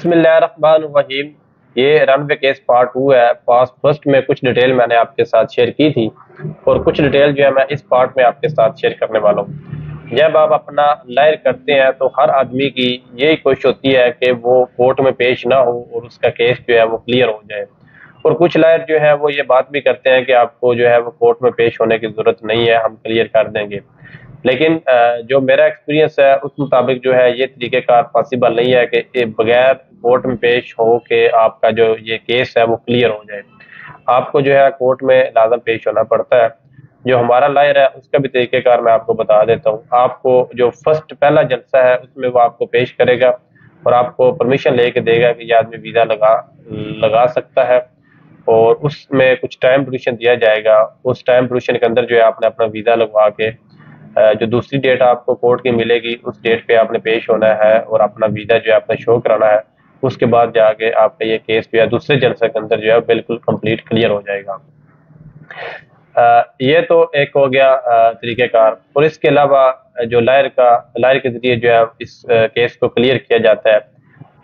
बिस्मिल्लाहिर्रहमानिर्रहीम। ये runway case part 2 है। पास फर्स्ट में कुछ डिटेल मैंने आपके साथ शेयर की थी और कुछ डिटेल जो है मैं इस पार्ट में आपके साथ शेयर करने वाला हूँ। जब आप अपना लायर करते हैं तो हर आदमी की यही कोशिश होती है कि वो कोर्ट में पेश ना हो और उसका केस जो है वो क्लियर हो जाए। और कुछ लायर जो है वो ये बात भी करते हैं कि आपको जो है वो कोर्ट में पेश होने की ज़रूरत नहीं है, हम क्लियर कर देंगे। लेकिन जो मेरा एक्सपीरियंस है उस मुताबिक जो है ये तरीक़ेकार पॉसिबल नहीं है कि बगैर कोर्ट में पेश हो के आपका जो ये केस है वो क्लियर हो जाए। आपको जो है कोर्ट में लाज़म पेश होना पड़ता है। जो हमारा लायर है उसका भी तरीक़ेकार मैं आपको बता देता हूँ। आपको जो फर्स्ट पहला जलसा है उसमें वो आपको पेश करेगा और आपको परमिशन लेके देगा कि ये आदमी वीज़ा लगा सकता है और उसमें कुछ टाइम ड्यूरेशन दिया जाएगा। उस टाइम ड्यूरेशन के अंदर जो है आपने अपना वीज़ा लगवा के जो दूसरी डेट आपको कोर्ट की मिलेगी उस डेट पे आपने पेश होना है और अपना वीज़ा जो है आपने शो कराना है। उसके बाद जाके आपका ये केस जो है दूसरे जलसे के अंदर जो है बिल्कुल कंप्लीट क्लियर हो जाएगा। ये तो एक हो गया तरीक़ेकार। और इसके अलावा जो लायर के ज़रिए जो है इस केस को क्लियर किया जाता है।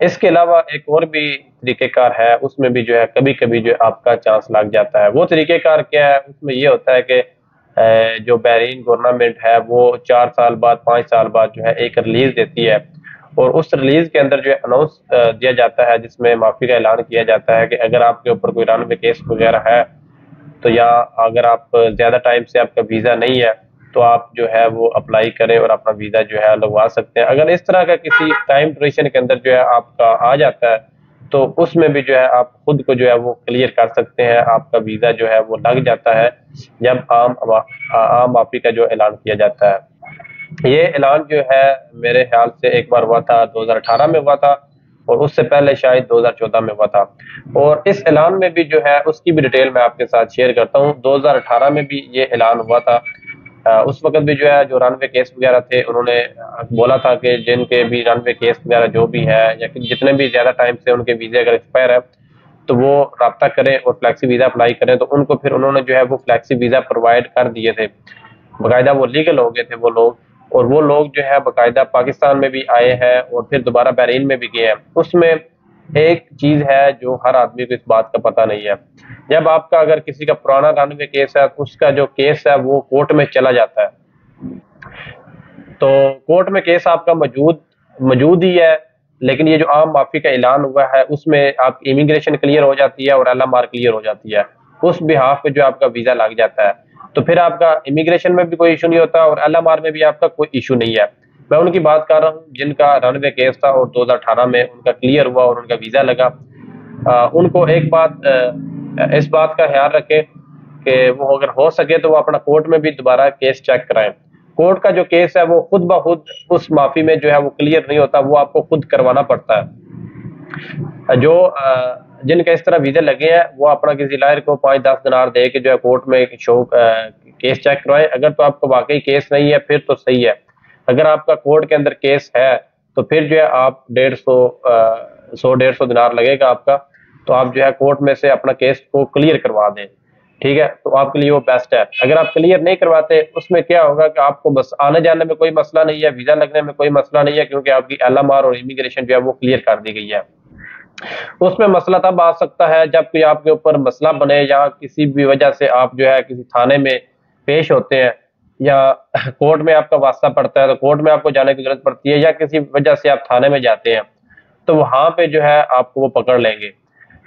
इसके अलावा एक और भी तरीक़ेकार है, उसमें भी जो है कभी-कभी जो आपका चांस लग जाता है। वो तरीक़ेकार क्या है? उसमें ये होता है कि जो बहरीन गवर्नमेंट है वो 4 साल बाद 5 साल बाद जो है एक रिलीज़ देती है और उस रिलीज़ के अंदर जो है अनाउंस दिया जाता है जिसमें माफ़ी का ऐलान किया जाता है कि अगर आपके ऊपर कोई रनवे केस वगैरह है तो या अगर आप ज़्यादा टाइम से आपका वीज़ा नहीं है तो आप जो है वो अप्लाई करें और अपना वीज़ा जो है लगवा सकते हैं। अगर इस तरह का किसी टाइम ड्यूरेशन के अंदर जो है आपका आ जाता है तो उसमें भी जो है आप खुद को जो है वो क्लियर कर सकते हैं। आपका वीज़ा जो है वो लग जाता है जब आम माफ़ी का जो ऐलान किया जाता है। ये ऐलान जो है मेरे ख्याल से एक बार हुआ था 2018 में हुआ था और उससे पहले शायद 2014 में हुआ था। और इस ऐलान में भी जो है उसकी भी डिटेल मैं आपके साथ शेयर करता हूँ। 2018 में भी ये ऐलान हुआ था। उस वक़्त भी जो है जो रनवे केस वगैरह थे उन्होंने बोला था कि जिनके भी रनवे केस वगैरह जो भी है या जितने भी ज़्यादा टाइम से उनके वीज़े अगर एक्सपायर है तो वो राब्ता करें और फ्लेक्सी वीज़ा अप्लाई करें। तो उनको फिर उन्होंने जो है वो फ्लेक्सी वीज़ा प्रोवाइड कर दिए थे। बाकायदा वो लीगल हो गए थे वो लोग और वो लोग जो है बाकायदा पाकिस्तान में भी आए हैं और फिर दोबारा बहरीन में भी गए हैं। उसमें एक चीज़ है जो हर आदमी को इस बात का पता नहीं है। जब आपका अगर किसी का पुराना रनवे केस है तो उसका जो केस है वो कोर्ट में चला जाता है। तो कोर्ट में केस आपका मौजूद ही है, लेकिन ये जो आम माफ़ी का ऐलान हुआ है उसमें आपकी इमिग्रेशन क्लियर हो जाती है और LMR क्लियर हो जाती है। उस बिहाफ पे जो आपका वीज़ा लग जाता है तो फिर आपका इमिग्रेशन में भी कोई इशू नहीं होता और LMR में भी आपका कोई इशू नहीं है। मैं उनकी बात कर रहा हूँ जिनका रनवे केस था और 2018 में उनका क्लियर हुआ और उनका वीज़ा लगा। उनको एक बात इस बात का ख्याल रखें कि वो अगर हो सके तो वो अपना कोर्ट में भी दोबारा केस चेक कराएं। कोर्ट का जो केस है वो खुद ब खुद उस माफ़ी में जो है वो क्लियर नहीं होता, वो आपको खुद करवाना पड़ता है। जो जिनका इस तरह वीज़े लगे हैं वो अपना किसी लायर को 5-10 दिनार दे के जो है कोर्ट में केस चेक करवाएं। अगर तो आपको वाकई केस नहीं है फिर तो सही है। अगर आपका कोर्ट के अंदर केस है तो फिर जो है आप 100-150 दिनार लगेगा आपका, तो आप जो है कोर्ट में से अपना केस को क्लियर करवा दें। ठीक है, तो आपके लिए वो बेस्ट है। अगर आप क्लियर नहीं करवाते उसमें क्या होगा कि आपको बस आने जाने में कोई मसला नहीं है, वीज़ा लगने में कोई मसला नहीं है, क्योंकि आपकी LMR और इमिग्रेशन जो है वो क्लियर कर दी गई है। उसमें मसला तब आ सकता है जब कोई आपके ऊपर मसला बने या किसी भी वजह से आप जो है किसी थाने में पेश होते हैं या कोर्ट में आपका वास्ता पड़ता है तो कोर्ट में आपको जाने की जरूरत पड़ती है या किसी वजह से आप थाने में जाते हैं तो वहां पे जो है आपको वो पकड़ लेंगे।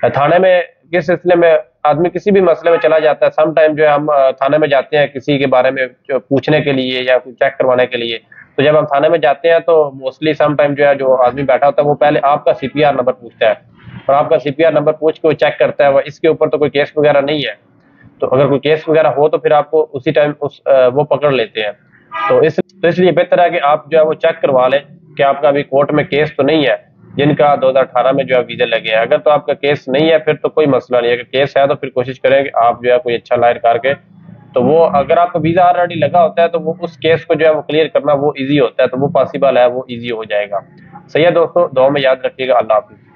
थाने में किस सिलसिले में आदमी किसी भी मसले में चला जाता है। सम टाइम जो है हम थाने में जाते हैं किसी के बारे में पूछने के लिए या कुछ चेक करवाने के लिए, तो जब हम थाने में जाते हैं तो मोस्टली सम टाइम जो है जो आदमी बैठा होता है वो पहले आपका CPR नंबर पूछता है और आपका CPR नंबर पूछ के वो चेक करता है। इसके ऊपर तो कोई केस वगैरह नहीं है, तो अगर कोई केस वगैरह हो तो फिर आपको उसी टाइम वो पकड़ लेते हैं। तो इसलिए बेहतर है कि आप जो है वो चेक करवा लें कि आपका अभी कोर्ट में केस तो नहीं है जिनका 2018 में जो है वीज़े लगे हैं। अगर तो आपका केस नहीं है फिर तो कोई मसला नहीं है। अगर केस है तो फिर कोशिश करें कि आप जो है कोई अच्छा लायर करके, तो वो अगर आपका वीज़ा ऑलरेडी लगा होता है तो वो उस केस को जो है वो क्लियर करना वो ईजी होता है, तो वो पॉसिबल है, वो ईजी हो जाएगा। सही है दोस्तों, दुआ में याद रखिएगा। अल्लाह हाफिज़।